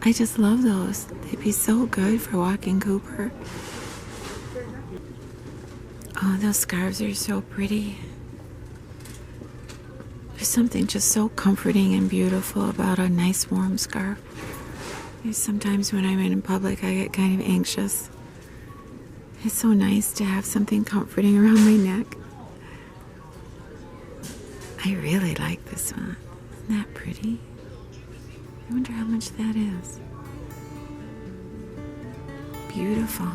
I just love those. They'd be so good for walking Cooper. Oh, those scarves are so pretty. There's something just so comforting and beautiful about a nice warm scarf. Sometimes when I'm in public, I get kind of anxious. It's so nice to have something comforting around my neck. I really like this one. Isn't that pretty? I wonder how much that is. Beautiful.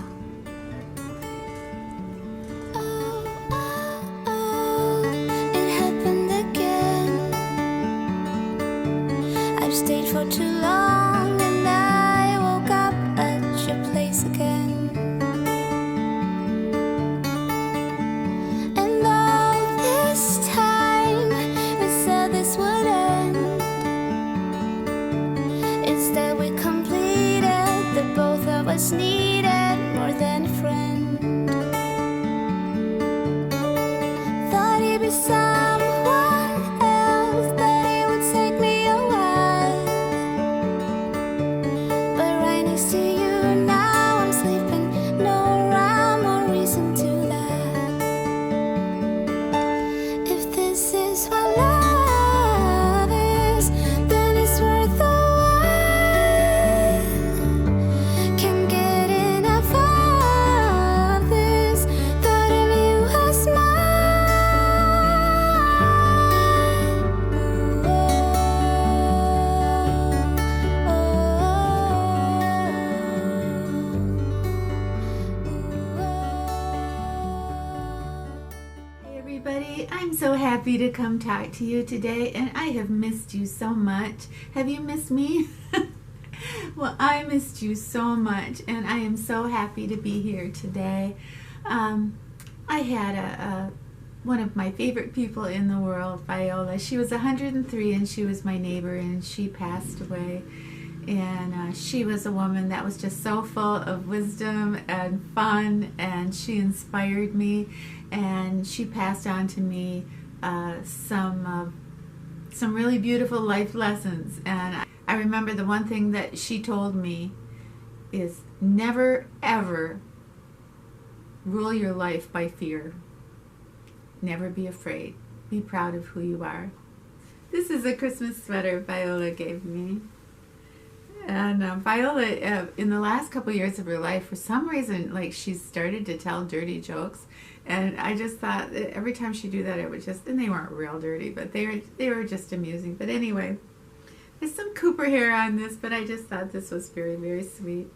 It happened again. I've stayed for too long and I woke up at your place again. And all this time we said this would end. Instead we completed that both of us needed more than a friend. Thought he'd be someone else, that it would take me a while. But right next to you now I'm sleeping, no rhyme or reason to that. If this is what love is, then it's worth the while. Can't get enough of this, thought of you as Hey everybody, I'm so happy to come talk to you today, and I have missed you so much. Have you missed me? Well, I missed you so much, and I am so happy to be here today. I had one of my favorite people in the world, Biola. She was 103 and she was my neighbor, and she passed away. And she was a woman that was just so full of wisdom and fun, and she inspired me, and she passed on to me some really beautiful life lessons. And I remember the one thing that she told me is never ever rule your life by fear. Never be afraid. Be proud of who you are. This is a Christmas sweater Biola gave me. And Biola, in the last couple years of her life, for some reason, like, she's started to tell dirty jokes, and I just thought that every time she do that, it would just, and they weren't real dirty, but they were just amusing. But anyway, there's some Cooper hair on this, but I just thought this was very, very sweet.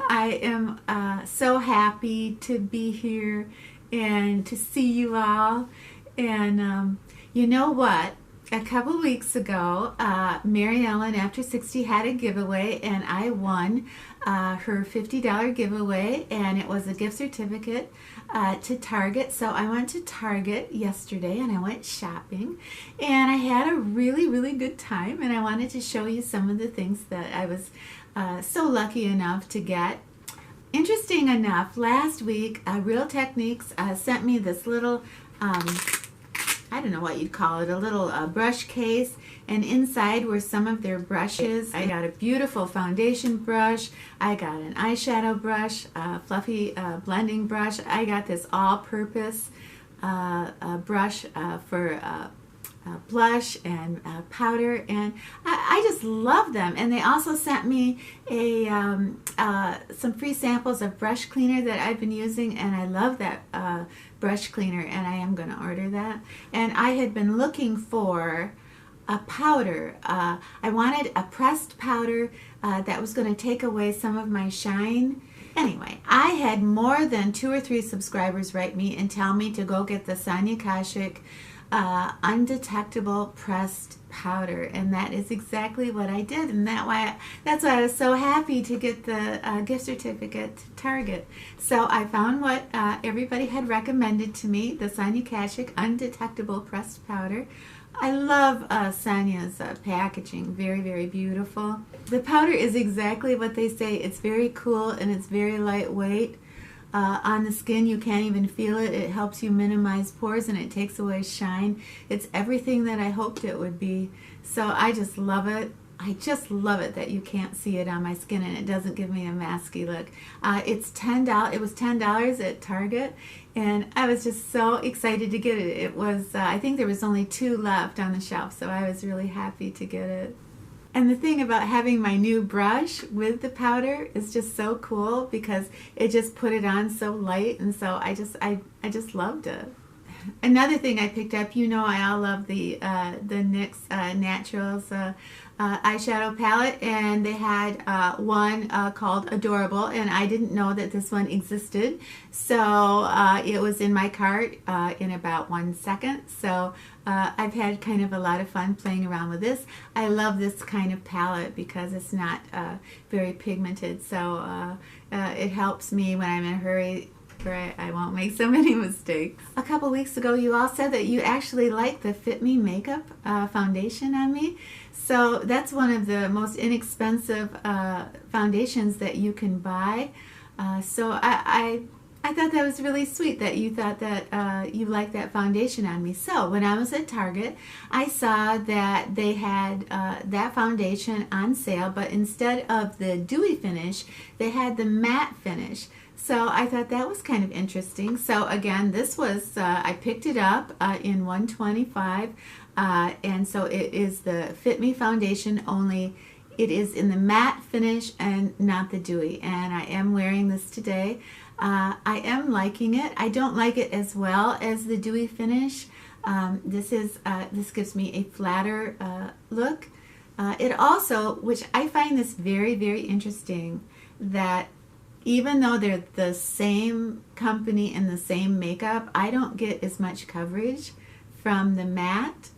I am so happy to be here and to see you all. And you know what? A couple weeks ago, MaryEllen, After 60, had a giveaway, and I won her $50 giveaway, and it was a gift certificate to Target. So I went to Target yesterday, and I went shopping, and I had a really, really good time, and I wanted to show you some of the things that I was so lucky enough to get. Interesting enough, last week, Real Techniques sent me this little I don't know what you'd call it, a little brush case, and inside were some of their brushes. I got a beautiful foundation brush, I got an eyeshadow brush, a fluffy blending brush, I got this all-purpose brush for blush and powder, and I just love them. And they also sent me some free samples of brush cleaner that I've been using, and I love that brush cleaner, and I am going to order that. And I had been looking for a powder. I wanted a pressed powder that was going to take away some of my shine. Anyway, I had more than 2 or 3 subscribers write me and tell me to go get the Sonia Kashuk undetectable pressed powder, and that is exactly what I did, and that's why I was so happy to get the gift certificate to Target. So I found what everybody had recommended to me, the Sonia Kashuk undetectable pressed powder. I love Sonia's packaging, very, very beautiful. The powder is exactly what they say. It's very cool and it's very lightweight. On the skin, you can't even feel it. It helps you minimize pores and it takes away shine. It's everything that I hoped it would be. So I just love it. I just love it that you can't see it on my skin and it doesn't give me a masky look. It's $10. It was $10 at Target, and I was just so excited to get it. It was I think there was only 2 left on the shelf, so I was really happy to get it. And the thing about having my new brush with the powder is just so cool because it just put it on so light, and so I just loved it. Another thing I picked up, I all love the NYX Naturals eyeshadow palette, and they had one called Adorable, and I didn't know that this one existed, so it was in my cart in about 1 second. So I've had kind of a lot of fun playing around with this. I love this kind of palette because it's not very pigmented, so it helps me when I'm in a hurry where I won't make so many mistakes. A couple weeks ago, you all said that you actually liked the Fit Me makeup foundation on me. So that's one of the most inexpensive foundations that you can buy. So I thought that was really sweet that you thought that you liked that foundation on me. So when I was at Target, I saw that they had that foundation on sale, but instead of the dewy finish, they had the matte finish. So I thought that was kind of interesting. So again, this was, I picked it up in $125, and so it is the Fit Me foundation, only it is in the matte finish and not the dewy. And I am wearing this today. I am liking it. I don't like it as well as the dewy finish. This gives me a flatter look. It also, which I find this very, very interesting, that even though they're the same company and the same makeup, I don't get as much coverage from the matte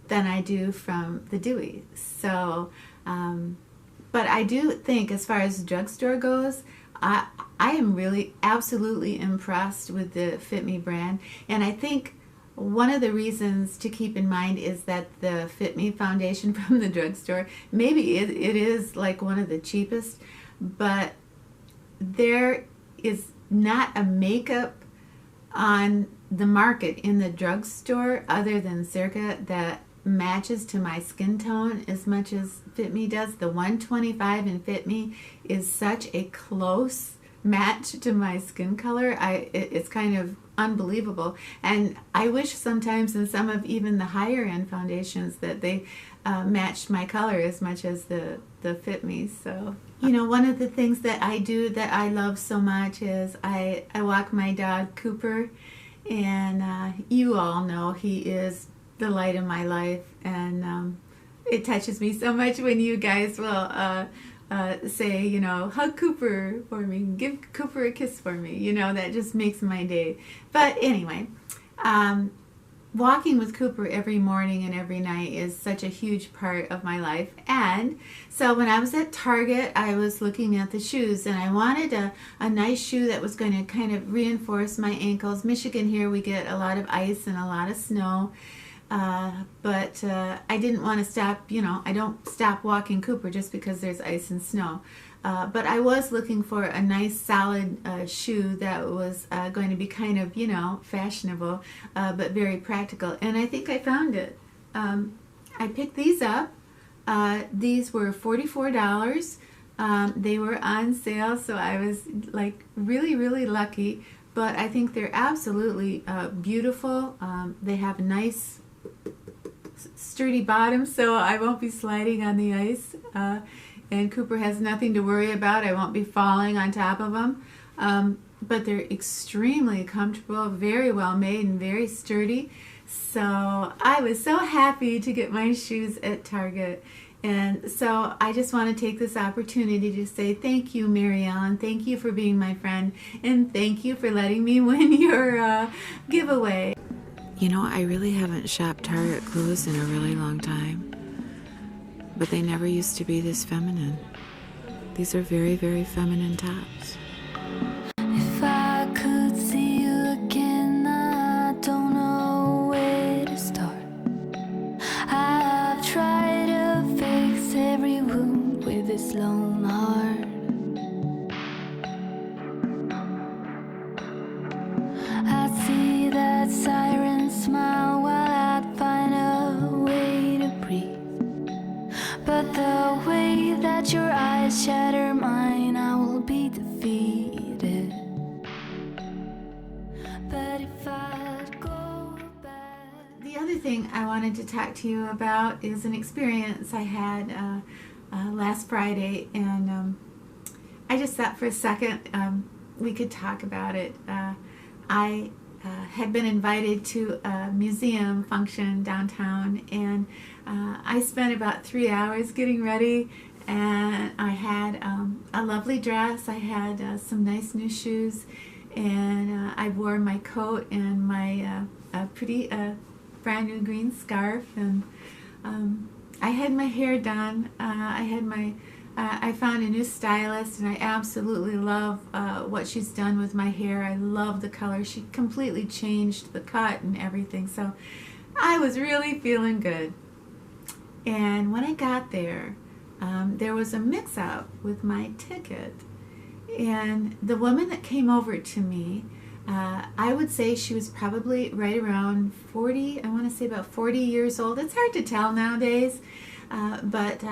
than I do from the dewy. So, but I do think as far as drugstore goes, I am really absolutely impressed with the Fit Me brand. And I think one of the reasons to keep in mind is that the Fit Me foundation from the drugstore, maybe it is like one of the cheapest, but there is not a makeup on the market in the drugstore other than Circa that matches to my skin tone as much as Fit Me does. The 125 in Fit Me is such a close match to my skin color. It's kind of unbelievable, and I wish sometimes in some of even the higher end foundations that they matched my color as much as the Fit Me. So one of the things that I do that I love so much is I walk my dog Cooper, and you all know he is the light of my life, and it touches me so much when you guys will say, hug Cooper for me, give Cooper a kiss for me. That just makes my day. But anyway, walking with Cooper every morning and every night is such a huge part of my life. And so when I was at Target, I was looking at the shoes, and I wanted a nice shoe that was going to kind of reinforce my ankles. Michigan here, we get a lot of ice and a lot of snow. But I didn't want to stop, I don't stop walking Cooper just because there's ice and snow. But I was looking for a nice solid shoe that was going to be kind of, fashionable, but very practical. And I think I found it. I picked these up. These were $44. They were on sale, so I was like really, really lucky. But I think they're absolutely beautiful. They have nice sturdy bottoms, so I won't be sliding on the ice, and Cooper has nothing to worry about. I won't be falling on top of them, but they're extremely comfortable, very well made, and very sturdy. So I was so happy to get my shoes at Target. And so I just want to take this opportunity to say thank you, MaryEllen. Thank you for being my friend, and thank you for letting me win your giveaway. I really haven't shopped Target clothes in a really long time, but they never used to be this feminine. These are very, very feminine tops. If I could see you again, I don't know where to start. I've tried to fix every wound with this lone heart. I see that siren smile while I'd find a way to breathe, but I shatter mine, I will be defeated. But if I go back. The other thing I wanted to talk to you about is an experience I had last Friday, and I just thought for a second we could talk about it. I had been invited to a museum function downtown, and I spent about 3 hours getting ready, and I had a lovely dress. I had some nice new shoes, and I wore my coat and my pretty brand new green scarf, and I had my hair done. I found a new stylist, and I absolutely love what she's done with my hair. I love the color. She completely changed the cut and everything. So I was really feeling good. And when I got there, there was a mix-up with my ticket. And the woman that came over to me, I would say she was probably right around 40. I want to say about 40 years old. It's hard to tell nowadays. But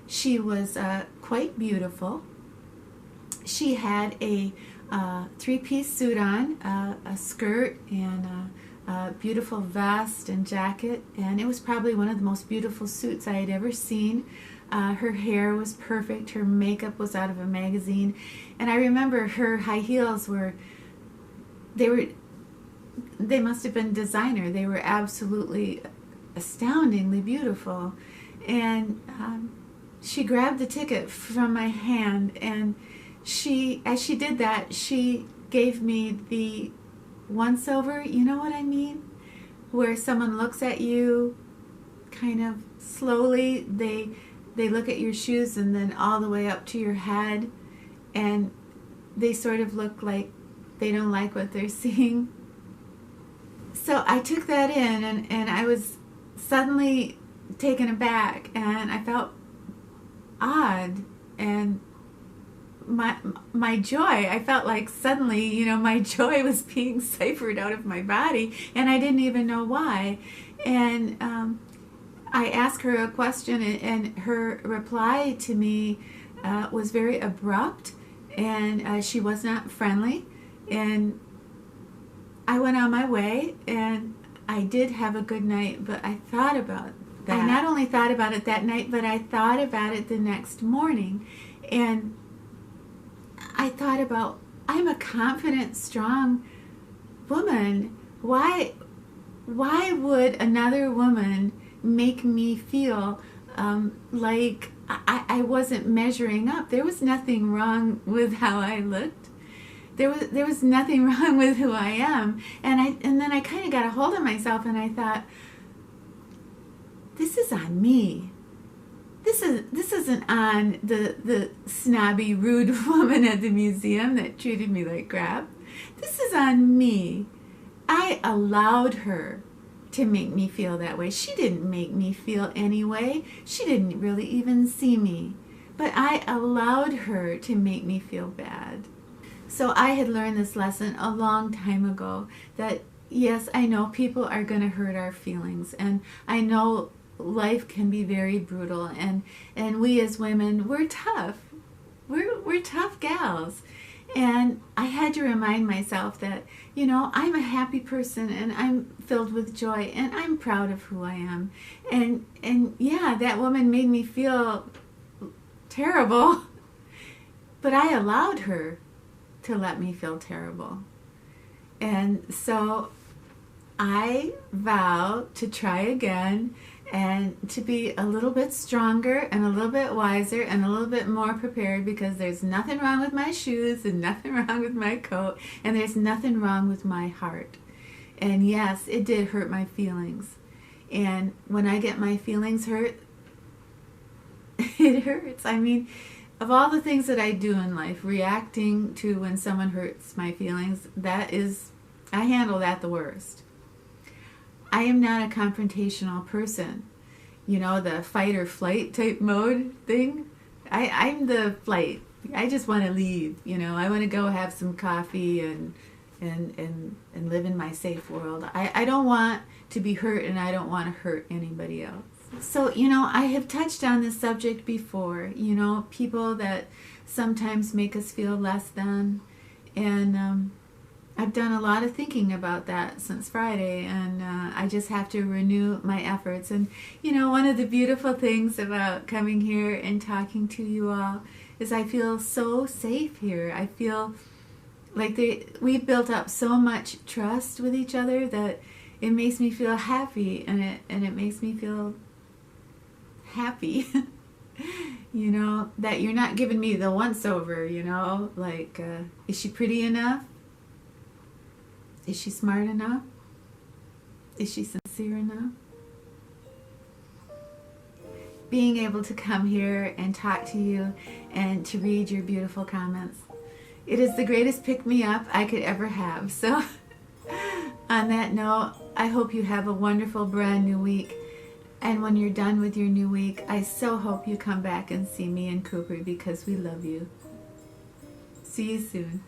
she was quite beautiful. She had a three-piece suit on, a skirt, and a beautiful vest and jacket, and it was probably one of the most beautiful suits I had ever seen. Her hair was perfect. Her makeup was out of a magazine, and I remember her high heels they must have been designer. They were absolutely astoundingly beautiful. And she grabbed the ticket from my hand, and as she did that, she gave me the once over, you know what I mean? Where someone looks at you kind of slowly, they look at your shoes and then all the way up to your head, and they sort of look like they don't like what they're seeing. So I took that in, and I was suddenly taken aback, and I felt odd, and my joy, I felt like suddenly, my joy was being ciphered out of my body, and I didn't even know why. And I asked her a question, and her reply to me was very abrupt, and she was not friendly, and I went on my way, and I did have a good night, but I thought about that. I not only thought about it that night, but I thought about it the next morning. And I thought about, I'm a confident, strong woman. Why would another woman make me feel like I wasn't measuring up? There was nothing wrong with how I looked. There was nothing wrong with who I am. And then I kind of got a hold of myself, and I thought, this is on me. This isn't on the snobby, rude woman at the museum that treated me like crap. This is on me. I allowed her to make me feel that way. She didn't make me feel any way. She didn't really even see me. But I allowed her to make me feel bad. So I had learned this lesson a long time ago, that yes, I know people are going to hurt our feelings, and I know life can be very brutal, and we as women, we're tough. We're tough gals. And I had to remind myself that, I'm a happy person, and I'm filled with joy, and I'm proud of who I am. And yeah, that woman made me feel terrible, but I allowed her to let me feel terrible. And so I vow to try again, and to be a little bit stronger and a little bit wiser and a little bit more prepared, because there's nothing wrong with my shoes and nothing wrong with my coat, and there's nothing wrong with my heart. And yes, it did hurt my feelings. And when I get my feelings hurt, it hurts. I mean, of all the things that I do in life, reacting to when someone hurts my feelings, I handle that the worst. I am not a confrontational person. The fight or flight type mode thing. I'm the flight. I just want to leave. I want to go have some coffee and live in my safe world. I don't want to be hurt, and I don't want to hurt anybody else. So, I have touched on this subject before, people that sometimes make us feel less than. And I've done a lot of thinking about that since Friday, and I just have to renew my efforts. And, one of the beautiful things about coming here and talking to you all is I feel so safe here. I feel like we've built up so much trust with each other that it makes me feel happy, and it makes me feel happy. That you're not giving me the once over, like, is she pretty enough? Is she smart enough? Is she sincere enough? Being able to come here and talk to you and to read your beautiful comments, it is the greatest pick-me-up I could ever have. So on that note, I hope you have a wonderful brand new week. And when you're done with your new week, I so hope you come back and see me and Cooper, because we love you. See you soon.